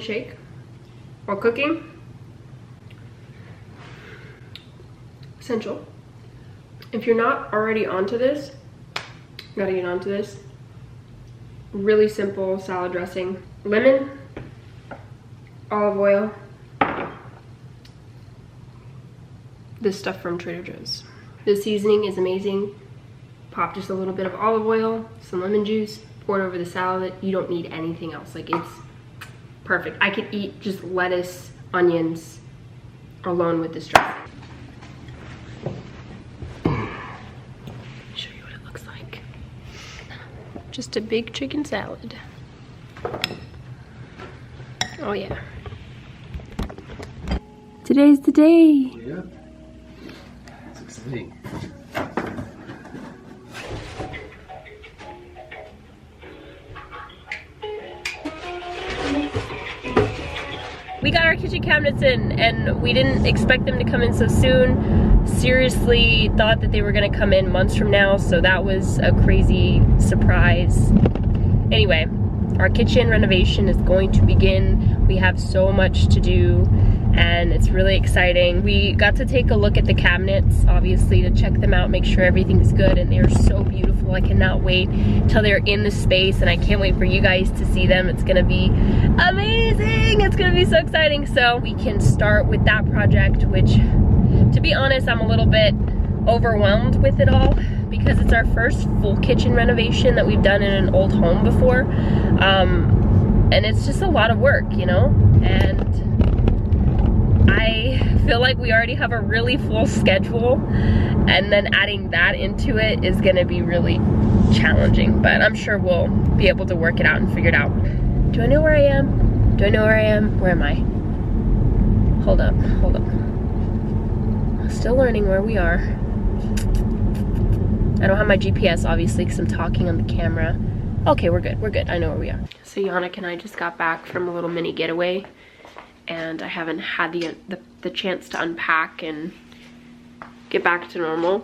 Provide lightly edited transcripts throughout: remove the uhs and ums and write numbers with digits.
shake while cooking. Essential. If you're not already onto this, you gotta get onto this. Really simple salad dressing. Lemon, olive oil, this stuff from Trader Joe's. The seasoning is amazing. Pop just a little bit of olive oil, some lemon juice, pour it over the salad. You don't need anything else. Like, it's perfect. I could eat just lettuce, onions alone with this dressing. Show you what it looks like. Just a big chicken salad. Oh yeah. Today's the day. Yeah. It's exciting. We got our kitchen cabinets in and we didn't expect them to come in so soon. Seriously thought that they were gonna come in months from now, so that was a crazy surprise. Anyway, our kitchen renovation is going to begin. We have so much to do and it's really exciting. We got to take a look at the cabinets, obviously, to check them out, make sure everything's good, and they're so beautiful. I cannot wait till they're in the space, and I can't wait for you guys to see them. It's gonna be amazing. It's gonna be so exciting. So we can start with that project, which, to be honest, I'm a little bit overwhelmed with it all because it's our first full kitchen renovation that we've done in an old home before. And it's just a lot of work, you know? And I feel like we already have a really full schedule, and then adding that into it is gonna be really challenging, but I'm sure we'll be able to work it out and figure it out. Do I know where I am? Do I know where I am? Where am I? Hold up, hold up. Still learning where we are. I don't have my GPS, obviously, because I'm talking on the camera. Okay, we're good, we're good. I know where we are. So Yannick and I just got back from a little mini getaway, and I haven't had the chance to unpack and get back to normal.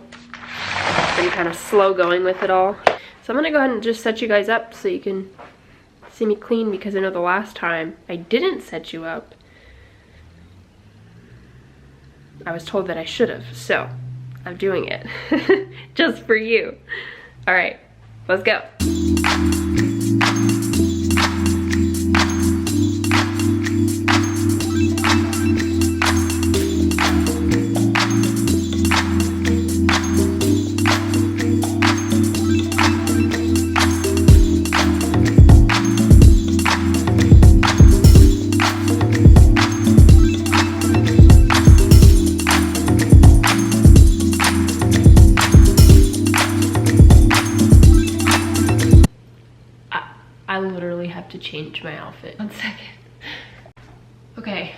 Been kind of slow going with it all. So I'm gonna go ahead and just set you guys up so you can see me clean, because I know the last time I didn't set you up, I was told that I should have. So I'm doing it just for you. All right, let's go. I literally have to change my outfit. 1 second. Okay,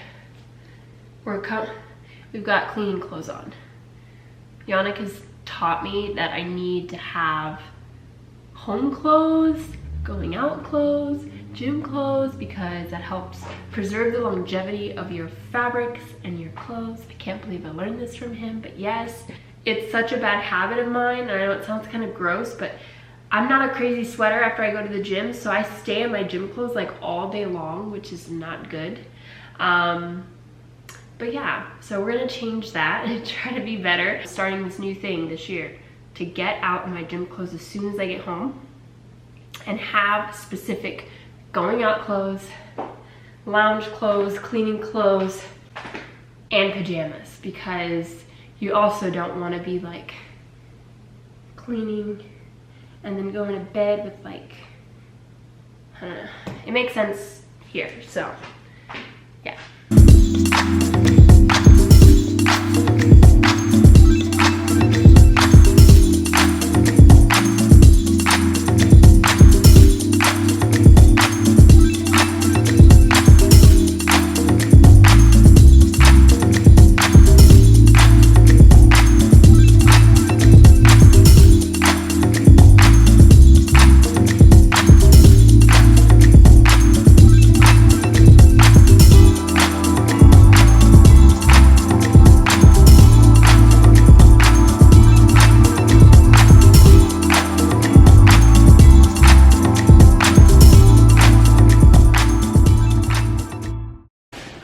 we've got cleaning clothes on. Yannick has taught me that I need to have home clothes, going out clothes, gym clothes, because that helps preserve the longevity of your fabrics and your clothes. I can't believe I learned this from him, but yes, it's such a bad habit of mine. I know it sounds kind of gross, but I'm not a crazy sweater after I go to the gym, so I stay in my gym clothes like all day long, which is not good. But yeah, so we're gonna change that and try to be better. Starting this new thing this year, to get out in my gym clothes as soon as I get home and have specific going out clothes, lounge clothes, cleaning clothes, and pajamas, because you also don't wanna be like cleaning and then going to bed with like, I don't know. It makes sense here, so yeah.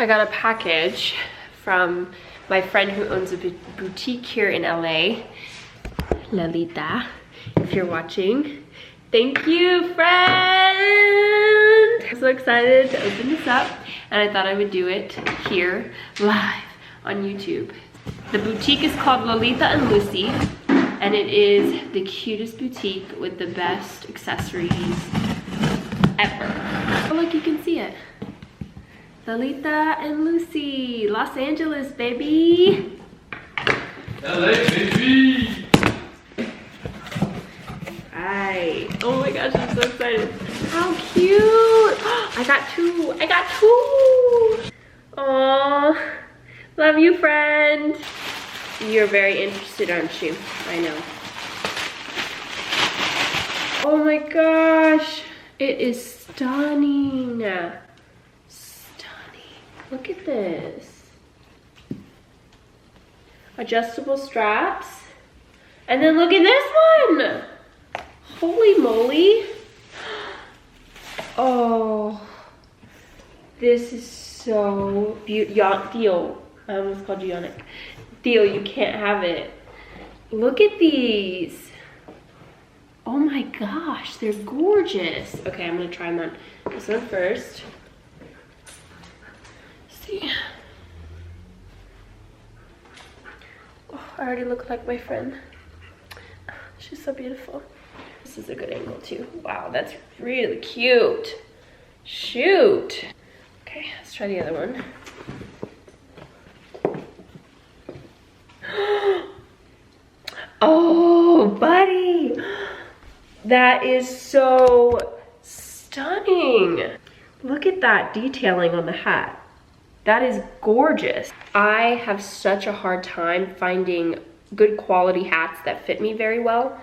I got a package from my friend who owns a boutique here in LA, Lalita, if you're watching. Thank you, friend! I'm so excited to open this up, and I thought I would do it here, live, on YouTube. The boutique is called Lolita and Lucy, and it is the cutest boutique with the best accessories ever. Oh, look, you can see it. Lolita and Lucy, Los Angeles, baby. LA, baby. Right. Oh my gosh, I'm so excited. How cute. I got two. I got two. Aww. Love you, friend. You're very interested, aren't you? I know. Oh my gosh. It is stunning. Look at this. Adjustable straps. And then look at this one. Holy moly. Oh. This is so beautiful. Theo. I almost called you Yannick. Theo, you can't have it. Look at these. Oh my gosh, they're gorgeous. Okay, I'm gonna try them on. This one first. See. Oh, I already look like my friend. She's so beautiful. This is a good angle too. Wow, that's really cute. Shoot. Okay, let's try the other one. Oh, buddy. That is so stunning. Look at that detailing on the hat. That is gorgeous. I have such a hard time finding good quality hats that fit me very well.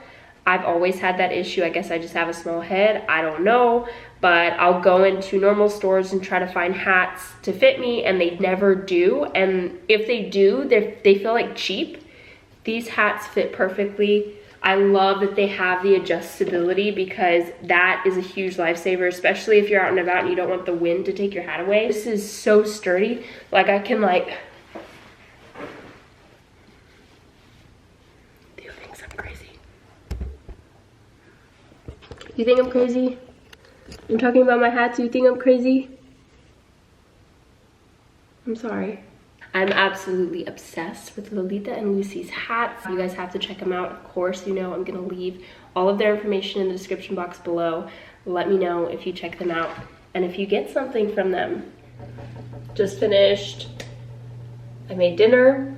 I've always had that issue. I guess I just have a small head. I don't know. But I'll go into normal stores and try to find hats to fit me, and they never do. And if they do, they feel like cheap. These hats fit perfectly. I love that they have the adjustability because that is a huge lifesaver, especially if you're out and about and you don't want the wind to take your hat away. This is so sturdy. Like I can like, Theo thinks I'm crazy. You think I'm crazy? I'm talking about my hats, you think I'm crazy? I'm sorry. I'm absolutely obsessed with Lolita and Lucy's hats. You guys have to check them out. Of course, you know I'm gonna leave all of their information in the description box below. Let me know if you check them out and if you get something from them. Just finished. I made dinner.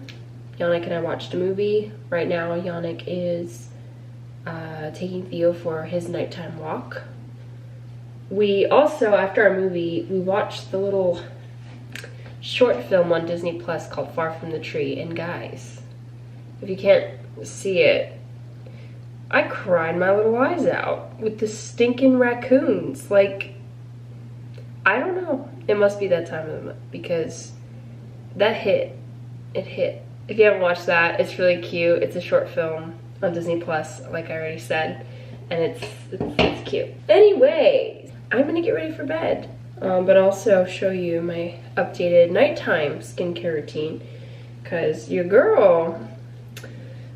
Yannick and I watched a movie. Right now, Yannick is taking Theo for his nighttime walk. We also, after our movie, we watched the little short film on Disney Plus called Far From the Tree, and guys, if you can't see it, I cried my little eyes out with the stinking raccoons. Like, I don't know, it must be that time of the month because that hit. It hit. If you haven't watched that, it's really cute. It's a short film on Disney Plus, like I already said, and it's cute. Anyways, I'm gonna get ready for bed. But also show you my updated nighttime skincare routine because your girl,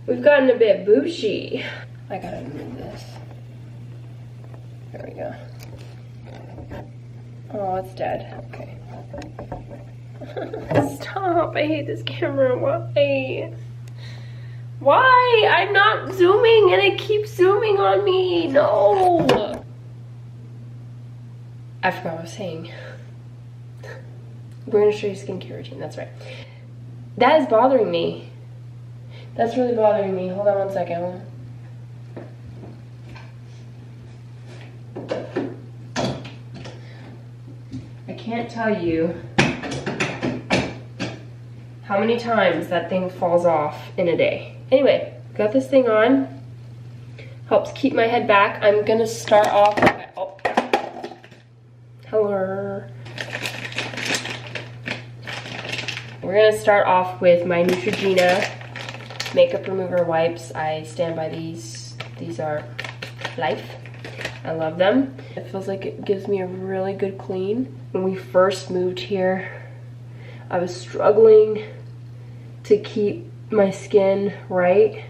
we've gotten a bit bougie. I gotta move this. There we go. Oh, it's dead. Okay. Stop, I hate this camera. Why? Why? I'm not zooming and it keeps zooming on me. No. I forgot what I was saying. We're gonna show you skincare routine, that's right. That is bothering me. That's really bothering me. Hold on one second. I can't tell you how many times that thing falls off in a day. Anyway, got this thing on. Helps keep my head back. I'm gonna start off. Oh. Hello. We're gonna start off with my Neutrogena makeup remover wipes. I stand by these. These are life. I love them. It feels like it gives me a really good clean. When we first moved here, I was struggling to keep my skin right.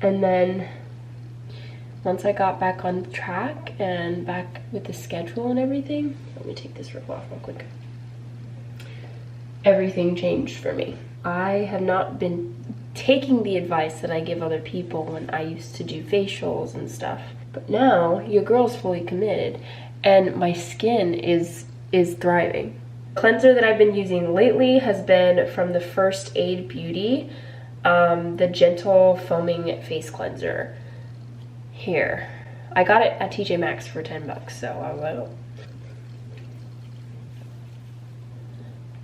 And then once I got back on track and back with the schedule and everything, let me take this rip off real quick. Everything changed for me. I have not been taking the advice that I give other people when I used to do facials and stuff. But now your girl's fully committed and my skin is thriving. Cleanser that I've been using lately has been from the First Aid Beauty, the Gentle Foaming Face Cleanser. Here, I got it at TJ Maxx for 10 bucks, so I was like, oh.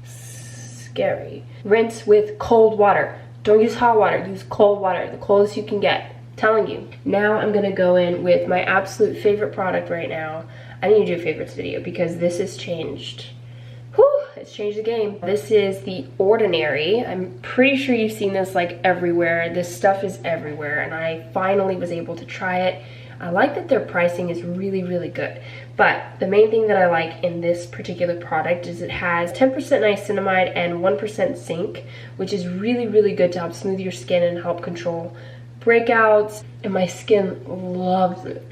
Scary. Rinse with cold water. Don't use hot water, use cold water, the coldest you can get. Telling you. Now I'm gonna go in with my absolute favorite product right now. I need to do a favorites video because this has changed. Whew, it's changed the game. This is the Ordinary. I'm pretty sure you've seen this like everywhere. This stuff is everywhere and I finally was able to try it. I like that their pricing is really, really good. But the main thing that I like in this particular product is it has 10% niacinamide and 1% zinc, which is really, really good to help smooth your skin and help control breakouts. And my skin loves it.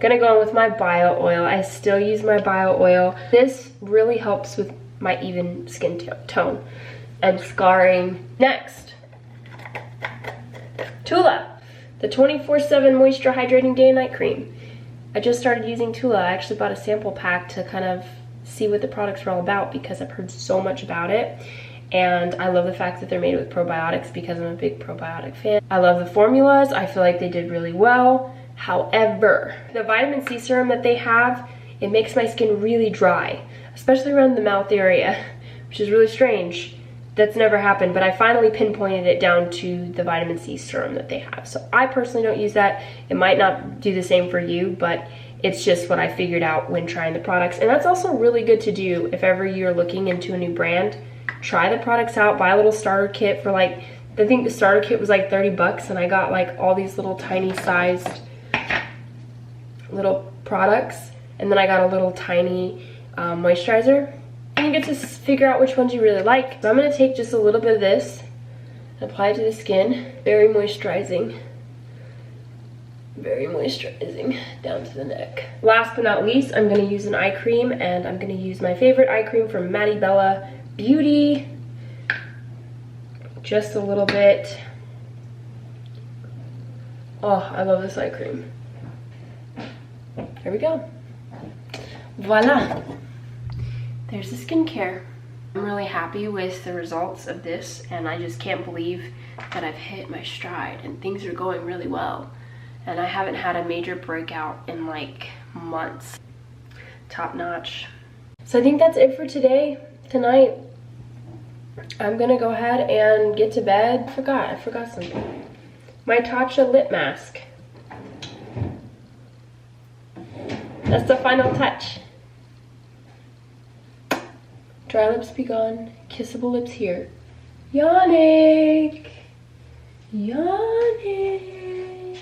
Gonna go on with my bio oil. I still use my bio oil. This really helps with my even skin tone and scarring. Next, Tula, the 24/7 Moisture Hydrating Day and Night Cream. I just started using Tula. I actually bought a sample pack to kind of see what the products are all about because I've heard so much about it. And I love the fact that they're made with probiotics because I'm a big probiotic fan. I love the formulas. I feel like they did really well. However, the vitamin C serum that they have, it makes my skin really dry, especially around the mouth area, which is really strange. That's never happened, but I finally pinpointed it down to the vitamin C serum that they have. So I personally don't use that. It might not do the same for you, but it's just what I figured out when trying the products. And that's also really good to do if ever you're looking into a new brand. Try the products out, buy a little starter kit for like, I think the starter kit was like 30 bucks and I got like all these little tiny sized little products. And then I got a little tiny moisturizer. And you get to figure out which ones you really like. So I'm gonna take just a little bit of this and apply it to the skin. Very moisturizing. Very moisturizing down to the neck. Last but not least, I'm gonna use an eye cream and I'm gonna use my favorite eye cream from Maddie Bella Beauty. Just a little bit. Oh, I love this eye cream. Here we go. Voila. There's the skincare. I'm really happy with the results of this and I just can't believe that I've hit my stride and things are going really well. And I haven't had a major breakout in like months. Top notch. So I think that's it for tonight. I'm gonna go ahead and get to bed. I forgot something. My Tatcha lip mask. That's the final touch. Dry lips be gone, kissable lips here. Yannick! Yannick!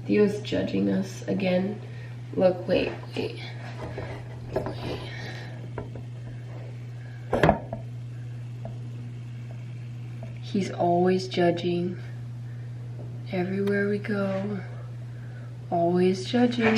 Theo's judging us again. Look, wait. He's always judging. Everywhere we go. Always judging.